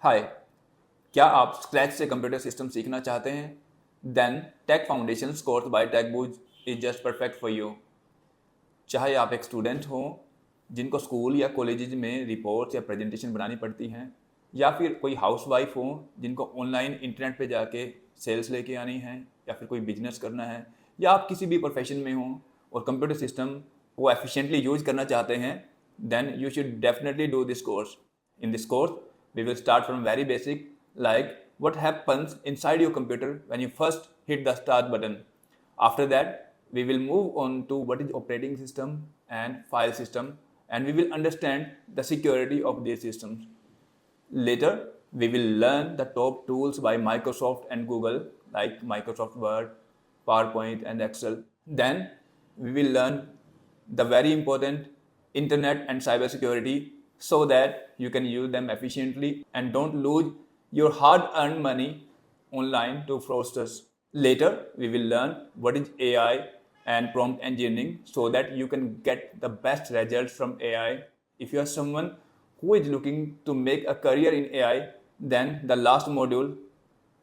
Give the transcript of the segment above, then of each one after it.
हाय, क्या आप स्क्रैच से कंप्यूटर सिस्टम सीखना चाहते हैं? Then take foundations course by Techbooze is just perfect for you. चाहे आप एक स्टूडेंट हो जिनको स्कूल या कॉलेजेज में रिपोर्ट्स या प्रेजेंटेशन बनानी पड़ती हैं, या फिर कोई हाउसवाइफ हो जिनको ऑनलाइन इंटरनेट पे जाके सेल्स लेके आनी है, या फिर कोई बिजनेस करना है, या आप किसी भी प्रोफेशन में हो और कंप्यूटर सिस्टम को एफिशिएंटली यूज करना चाहते हैं, then you should definitely do this course. In this course, we will start from very basic, like what happens inside your computer when you first hit the start button. After that, we will move on to what is operating system and file system, and we will understand the security of these systems. Later, we will learn the top tools by Microsoft and Google, like Microsoft Word, PowerPoint, and Excel. Then, we will learn the very important internet and cybersecurity so that you can use them efficiently and don't lose your hard-earned money online to fraudsters. Later, we will learn what is AI and prompt engineering so that you can get the best results from AI. If you are someone who is looking to make a career in AI, then the last module,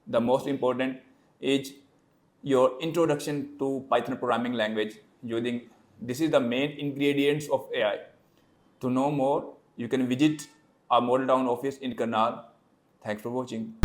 the most important, is your introduction to Python programming language. Using this is the main ingredients of AI. To know more, you can visit our model town office in Karnal. Thanks for watching.